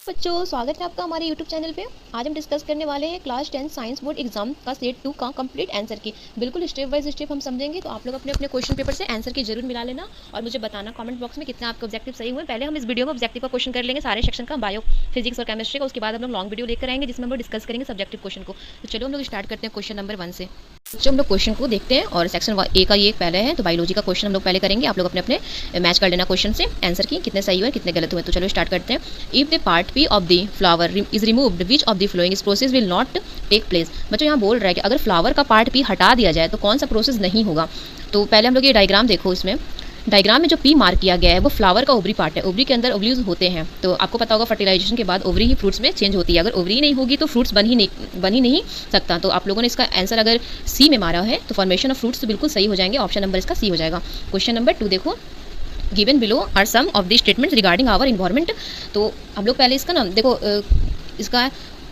बच्चों स्वागत है आपका हमारे YouTube चैनल पे। आज हम डिस्कस करने वाले हैं क्लास 10 साइंस बोर्ड एग्जाम का सेट 2 का कंप्लीट आंसर की। बिल्कुल स्टेप बाय स्टेप हम समझेंगे, तो आप लोग अपने अपने क्वेश्चन पेपर से आंसर की जरूर मिला लेना और मुझे बताना कमेंट बॉक्स में कितना आपके ऑब्जेक्टिव सही हुए। पहले हम इस वीडियो में ऑब्जेक्टिव का क्वेश्चन कर लेंगे सारे सेक्शन का, बायो, फिजिक्स और केमिस्ट्री का। उसके बाद हम लोग लॉन्ग वीडियो लेकर आएंगे जिसमें हम लोग डिस्कस करेंगे सब्जेक्टिव क्वेश्चन को। तो चलो हम लोग स्टार्ट करते हैं क्वेश्चन नंबर 1 से। जो हम लोग क्वेश्चन को देखते हैं और सेक्शन ए का ये पहले है, तो बायोलॉजी का क्वेश्चन हम लोग पहले करेंगे। आप लोग अपने अपने मैच कर लेना क्वेश्चन से आंसर की कितने सही हुए कितने गलत हुए। तो चलो स्टार्ट करते हैं। If the part P of the flower is removed which of the following process will not take place. बच्चों यहाँ बोल रहा है कि अगर फ्लावर का पार्ट पी हटा दिया जाए तो कौन सा प्रोसेस नहीं होगा। तो पहले हम लोग ये डायग्राम देखो। इसमें डायग्राम में जो पी मार्क किया गया है वो फ्लावर का ओवरी पार्ट है। ओवरी के अंदर ओवरीज होते हैं, तो आपको पता होगा फर्टिलाइजेशन के बाद ओवरी ही फ्रूट्स में चेंज होती है। अगर ओवरी नहीं होगी तो फ्रूट्स बन ही नहीं सकता। तो आप लोगों ने इसका आंसर अगर सी में मारा है तो फॉर्मेशन ऑफ फ्रूट्स तो बिल्कुल सही हो जाएंगे। ऑप्शन नंबर इसका सी हो जाएगा। क्वेश्चन नंबर 2 देखो। Given below are some of the statements regarding our environment. तो हम लोग पहले इसका ना देखो, इसका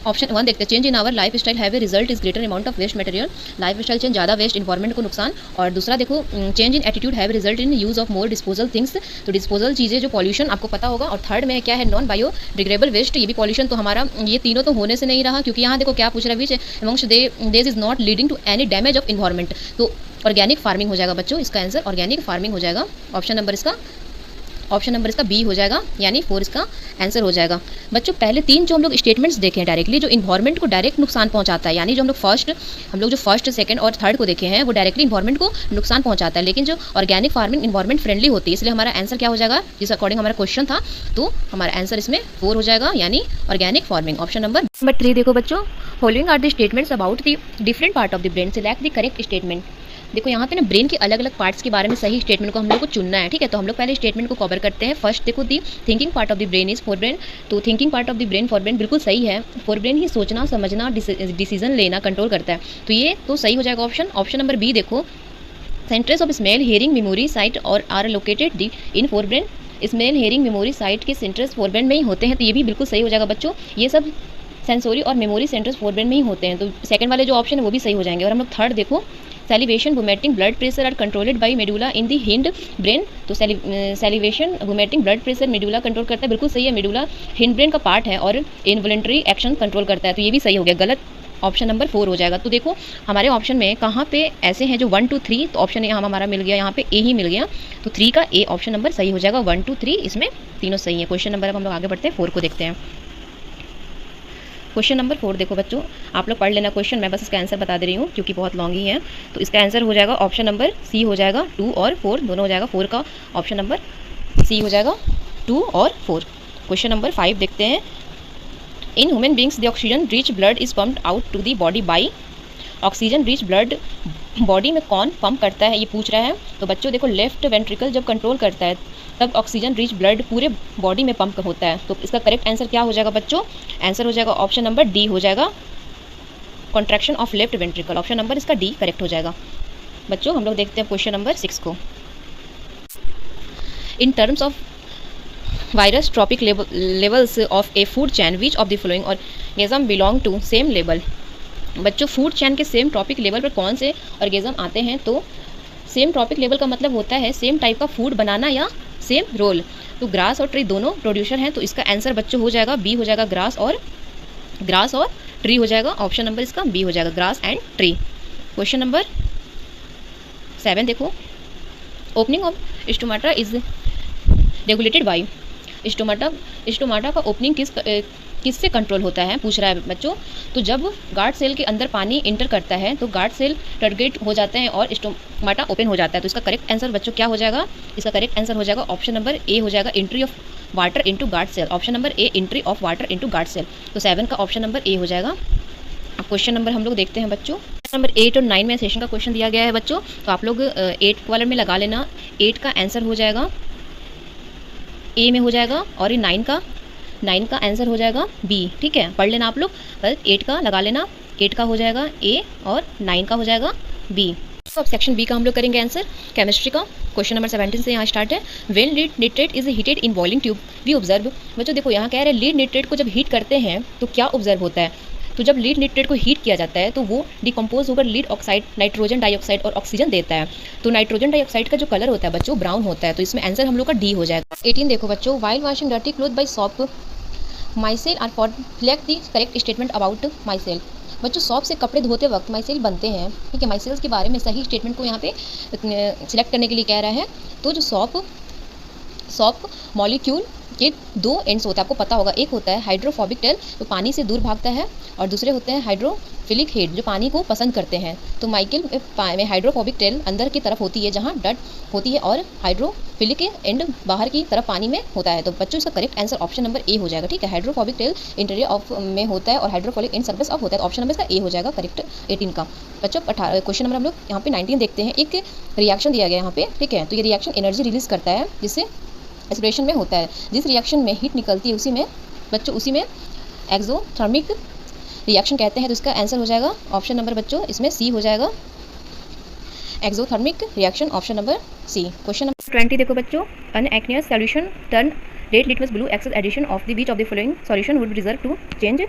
ऑप्शन 1 देखते हैं। Change in our lifestyle have a result is greater amount of waste material. Lifestyle change ज़्यादा वेस्ट, इन्वायरमेंट को नुकसान। और दूसरा देखो, change in attitude have result in use of more disposal things. तो disposal चीज़ें जो pollution आपको पता होगा। और थर्ड में क्या है, नॉन बायोडिग्रेडेबल वेस्ट, ये भी पॉल्यूशन। तो हमारा ये तीनों तो होने से नहीं रहा, क्योंकि यहाँ देखो क्या पूछ रहा है, which amongst these is not leading to any damage of environment. तो ऑर्गेनिक फार्मिंग हो जाएगा बच्चों, इसका आंसर ऑर्गेनिक फार्मिंग हो जाएगा। ऑप्शन नंबर इसका बी हो जाएगा, यानी 4 इसका आंसर हो जाएगा। बच्चों पहले 3 जो हम लोग स्टेटमेंट्स देखे हैं डायरेक्टली जो इन्वायरमेंट को डायरेक्ट नुकसान पहुंचाता है, यानी जो हम लोग जो फर्स्ट सेकंड और थर्ड को देखे हैं वो डायरेक्टली इन्वायरमेंट को नुकसान पहुंचाता है। लेकिन जो ऑर्गेनिक फार्मिंग इन्वायरमेंट फ्रेंडली होती है, इसलिए हमारा आंसर क्या हो जाएगा, जिस अकॉर्डिंग हमारा क्वेश्चन था, तो हमारा आंसर इसमें 4 हो जाएगा, यानी ऑर्गेनिक फार्मिंग। ऑप्शन नंबर 3 देखो बच्चों। Following are the statements about the different part of the brain, select the correct statement. देखो यहाँ पे ना ब्रेन के अलग अलग पार्ट्स के बारे में सही स्टेटमेंट को हम लोग को चुनना है, ठीक है। तो हम लोग पहले स्टेटमेंट को कवर करते हैं। फर्स्ट देखो, the thinking part of the brain is forebrain. तो thinking part of the brain forebrain बिल्कुल सही है। फोरब्रेन ही सोचना, समझना, डिसीजन लेना, कंट्रोल करता है। तो ये तो सही हो जाएगा ऑप्शन नंबर बी देखो। Centres of smell, hearing, memory sight और are located the in forebrain. Smell, hearing, memory sight के सेंटर्स फोरब्रेन में ही होते हैं, तो ये भी बिल्कुल सही हो जाएगा बच्चों। ये सब सेंसोरी और मेमोरी सेंटर्स फोरब्रेन में ही होते हैं, तो सेकंड वाले जो ऑप्शन है वो भी सही हो जाएंगे। और हम लोग थर्ड देखो, salivation, vomiting, blood pressure are controlled by medulla in the hind brain. तो salivation, vomiting, blood pressure medulla control करता है, बिल्कुल सही है। मेडुला हिंड ब्रेन का पार्ट है और इनवॉलंटरी एक्शन कंट्रोल करता है, तो ये भी सही हो गया। गलत ऑप्शन नंबर 4 हो जाएगा। तो देखो हमारे ऑप्शन में कहाँ पे ऐसे हैं जो 1 2 3, तो ऑप्शन यहाँ हमारा मिल गया, यहाँ पे ए ही मिल गया, तो 3 का ए ऑप्शन नंबर सही हो जाएगा। 1 2 3 इसमें तीनों सही है। क्वेश्चन नंबर अब हम लोग आगे बढ़ते हैं, 4 को देखते हैं। क्वेश्चन नंबर 4 देखो बच्चों, आप लोग पढ़ लेना क्वेश्चन, मैं बस इसका आंसर बता दे रही हूँ क्योंकि बहुत लॉन्ग ही है। तो इसका आंसर हो जाएगा ऑप्शन नंबर सी हो जाएगा। 2 और 4 दोनों हो जाएगा। 4 का ऑप्शन नंबर सी हो जाएगा, 2 और 4। क्वेश्चन नंबर 5 देखते हैं। In human beings the oxygen rich blood is pumped out to the body by. Oxygen rich blood body में कौन पंप करता है, ये पूछ रहा है। तो बच्चों देखो, लेफ्ट वेंट्रिकल जब कंट्रोल करता है तब ऑक्सीजन रिच ब्लड पूरे बॉडी में पंप होता है। तो इसका करेक्ट आंसर क्या हो जाएगा बच्चों, आंसर हो जाएगा ऑप्शन नंबर डी हो जाएगा, contraction of left ventricle. Option number इसका डी करेक्ट हो जाएगा। बच्चों हम लोग देखते हैं क्वेश्चन नंबर 6 को। In terms of various trophic levels of a food chain which of the following organism belong to same level. बच्चों फूड चैन के सेम ट्रॉपिक लेवल पर कौन से ऑर्गेनिज्म आते हैं। तो सेम ट्रॉपिक लेवल का मतलब होता है सेम टाइप का फूड बनाना या सेम रोल। तो ग्रास और ट्री दोनों प्रोड्यूसर हैं, तो इसका आंसर बच्चों हो जाएगा बी हो जाएगा, ग्रास और ट्री हो जाएगा। ऑप्शन नंबर इसका बी हो जाएगा, grass and tree. Question number 7 देखो। Opening of stomata is regulated by. Stomata का ओपनिंग किससे कंट्रोल होता है, पूछ रहा है बच्चों। तो जब गार्ड सेल के अंदर पानी इंटर करता है तो गार्ड सेल टर्गेट हो जाते हैं और स्टोमाटा ओपन हो जाता है। तो इसका करेक्ट आंसर बच्चों क्या हो जाएगा, इसका करेक्ट आंसर हो जाएगा ऑप्शन नंबर ए हो जाएगा, entry of water into guard cell. Option number A, entry of water into guard cell. तो 7 का ऑप्शन नंबर ए हो जाएगा। अब क्वेश्चन नंबर हम लोग देखते हैं बच्चों। नंबर 8 और 9 में सेशन का क्वेश्चन दिया गया है बच्चों, तो आप लोग 8 कॉलम में लगा लेना। 8 का आंसर हो जाएगा ए में हो जाएगा, और ये 9 का आंसर हो जाएगा बी, ठीक है। पढ़ लेना आप लोग, बस 8 का लगा लेना। 8 का हो जाएगा ए और 9 का हो जाएगा बी। तो अब सेक्शन बी का हम लोग करेंगे आंसर केमिस्ट्री का। क्वेश्चन नंबर 17 से यहाँ स्टार्ट है। When lead nitrate is heated in boiling tube we observe. बच्चों देखो यहाँ कह रहे हैं लीड निट्रेट को जब हीट करते हैं तो क्या ऑब्जर्व होता है। तो जब लीड निट्रेट को हीट किया जाता है तो वो डिकम्पोज होकर लीड ऑक्साइड, नाइट्रोजन डाइऑक्साइड और ऑक्सीजन देता है। तो नाइट्रोजन डाइऑक्साइड का जो कलर होता है बच्चों ब्राउन होता है, तो इसमें आंसर हम लोग का डी हो जाएगा। 18 देखो बच्चों। While washing dirty cloth by soap micelle are for select the correct statement about micelle. बच्चों सॉप से कपड़े धोते वक्त माई सेल बनते हैं, ठीक है। माई सेल्स के बारे में सही स्टेटमेंट को यहाँ पे सिलेक्ट करने के लिए कह रहा है। तो जो सॉप मॉलिक्यूल के दो एंड्स होता है, आपको पता होगा। एक होता है हाइड्रोफोबिक टेल जो पानी से दूर भागता है, और दूसरे होते हैं हाइड्रोफिलिक हेड जो पानी को पसंद करते हैं। तो माइकल में हाइड्रोफोबिक टेल अंदर की तरफ होती है जहाँ डट होती है, और हाइड्रोफिलिक एंड बाहर की तरफ पानी में होता है। तो बच्चों इसका correct answer option number A हो जाएगा, ठीक है। हाइड्रोफोबिक टेल इंटीरियर ऑफ में होता है और हाइड्रोफोबिक एंड सरफेस ऑफ होता है। तो ऑप्शन नंबर इसका ए हो जाएगा करेक्ट 18 का। बच्चों 18 क्वेश्चन नंबर हम लोग यहाँ पे 19 देखते हैं। एक रिएक्शन दिया गया यहाँ पे, ठीक है। तो ये रिएक्शन एनर्जी रिलीज करता है जिससे एक्सप्रेशन में होता है। जिस रिएक्शन में हीट निकलती है उसी में एक्सोथर्मिक रिएक्शन कहते हैं। तो इसका आंसर हो जाएगा ऑप्शन नंबर बच्चों इसमें सी हो जाएगा, exothermic reaction, option number C. Question number 20 देखो बच्चों, an aqueous solution turn red litmus blue excess addition of the which of the following solution would result to change.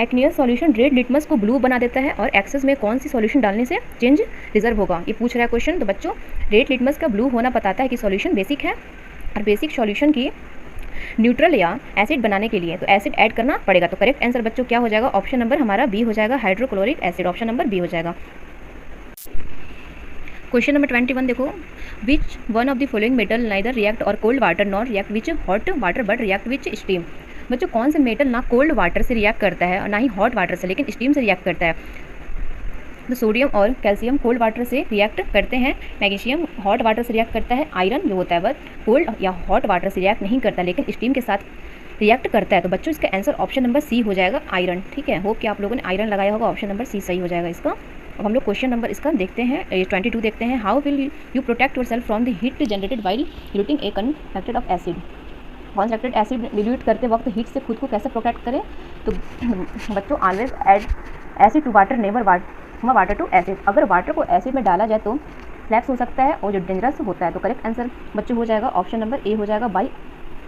Aqueous solution red litmus को blue बना देता है, और access में कौन सी solution डालने से चेंज रिजर्व होगा, ये पूछ रहा है क्वेश्चन। तो बच्चों रेड लिटमस का ब्लू होना बताता है कि सॉल्यूशन बेसिक है, और बेसिक सॉल्यूशन की न्यूट्रल या एसिड बनाने के लिए तो एसिड ऐड करना पड़ेगा। तो करेक्ट आंसर बच्चों क्या हो जाएगा, ऑप्शन नंबर हमारा बी हो जाएगा, hydrochloric acid, option number B हो जाएगा। क्वेश्चन नंबर 21 देखो, which one of the following metal neither react और cold water not react with hot water but react with steam. बच्चों कौन से मेटल ना कोल्ड वाटर से रिएक्ट करता है और ना ही हॉट वाटर से, लेकिन स्टीम से रिएक्ट करता है। तो सोडियम और कैल्शियम कोल्ड वाटर से रिएक्ट करते हैं, मैग्नीशियम हॉट वाटर से रिएक्ट करता है, आयरन जो होता है वह कोल्ड या हॉट वाटर से रिएक्ट नहीं करता लेकिन स्टीम के साथ रिएक्ट करता है। तो बच्चों इसका आंसर ऑप्शन नंबर सी हो जाएगा, आयरन, ठीक है। होप कि आप लोगों ने आयरन लगाया होगा, ऑप्शन नंबर सी सही हो जाएगा इसका। अब हम लोग क्वेश्चन नंबर इसका देखते हैं, 22 देखते हैं। How will you protect yourself from the heat generated while diluting a concentrate of acid. Concentrate acid dilute करते वक्त हीट से खुद को कैसे प्रोटेक्ट करें। तो बच्चों always add acid to water, never water to acid. अगर वाटर को एसिड में डाला जाए तो फ्लैक्स हो सकता है और जो डेंजरस होता है। तो करेक्ट आंसर बच्चों हो जाएगा ऑप्शन नंबर ए हो जाएगा, by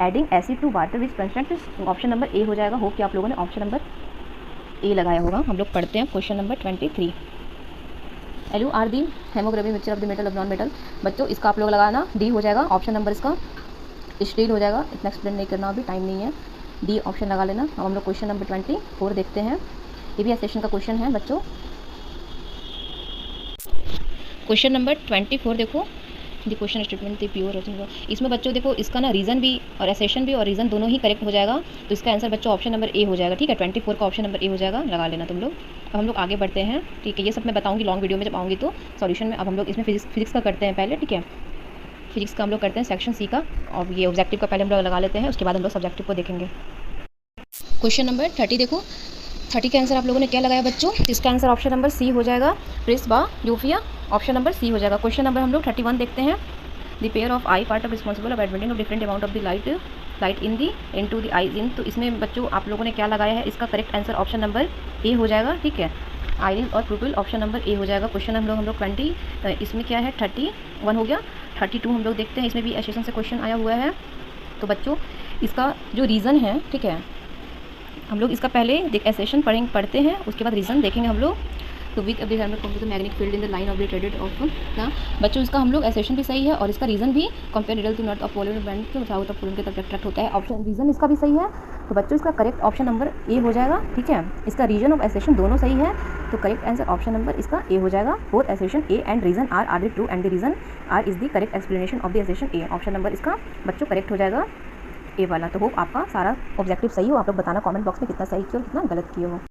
adding acid to water which constant, option number A हो जाएगा। होप कि आप लोगों ने ऑप्शन नंबर ए लगाया होगा। हम लोग पढ़ते हैं question number 23। Alloy are the haemoglobin mixture of the metal of non metal. बच्चों इसका आप लोग लगाना डी हो जाएगा, ऑप्शन नंबर इसका स्टील हो जाएगा। इतना एक्सप्लेन नहीं करना, अभी टाइम नहीं है, डी ऑप्शन लगा लेना। अब हम लोग क्वेश्चन नंबर 24 देखते हैं। ये भी सेशन का क्वेश्चन है बच्चों। क्वेश्चन नंबर 24 देखो, the question statement the pure होता है। इसमें बच्चों देखो इसका ना रीज़न भी और एसेशन भी और रीज़न दोनों ही करेक्ट हो जाएगा। तो इसका आंसर बच्चों ऑप्शन नंबर ए हो जाएगा, ठीक है। 24 का ऑप्शन नंबर ए हो जाएगा, लगा लेना तुम लोग। अब हम लोग आगे बढ़ते हैं, ठीक है। ये सब मैं बताऊंगी लॉन्ग वीडियो में जब आऊँगी तो सॉल्यूशन में। अब हम लोग इसमें फिजिक्स का करते हैं पहले, ठीक है। फिजिक्स का हम लोग करते हैं सेक्शन सी का, और ये ऑब्जेक्टिव का पहले हम लोग लगा लेते हैं, उसके बाद हम लोग सब्जेक्टिव को देखेंगे। क्वेश्चन नंबर 30 देखो, 30 का आंसर आप लोगों ने क्या लगाया बच्चों। इसका आंसर ऑप्शन नंबर सी हो जाएगा, प्रेस बा यूफिया, ऑप्शन नंबर सी हो जाएगा। क्वेश्चन नंबर हम लोग 31 देखते हैं। The pair of eye part of responsible of admitting of different amount of the light in to the eyes in. तो इसमें बच्चों आप लोगों ने क्या लगाया है, इसका correct answer option number A हो जाएगा, ठीक है। आयरिस और प्यूपिल, ऑप्शन नंबर ए हो जाएगा। क्वेश्चन हम लोग 20, इसमें क्या है 31 हो गया। 32 हम लोग देखते हैं, इसमें भी एसेशन से क्वेश्चन आया हुआ है। तो बच्चों इसका जो रीज़न है, ठीक है, हम लोग इसका पहले एसेशन पढ़ते हैं, उसके बाद रीज़न देखेंगे हम लोग। तो weak of the magnetic field in the line of the traded of ना बच्चों इसका हम लोग एसेशन भी सही है और इसका रीज़न भी compare needle to north of polar band के साउथ ऑफ पोलर के तरफ अट्रैक्ट होता है। ऑप्शन रीज़न इसका भी सही है। तो बच्चों इसका करेक्ट ऑप्शन नंबर ए हो जाएगा, ठीक है। इसका रीजन ऑफ एसेशन दोनों सही है, तो करेक्ट आंसर ऑप्शन नंबर इसका ए हो जाएगा। Both assertion A and reason are the true and the reason are is the correct explanation of the assertion A. Option number इसका बच्चों करेक्ट हो जाएगा ए वाला। तो होप आपका सारा ऑब्जेक्टिव सही हो। आप लोग बताना कमेंट बॉक्स में कितना सही किया और कितना गलत किया हो।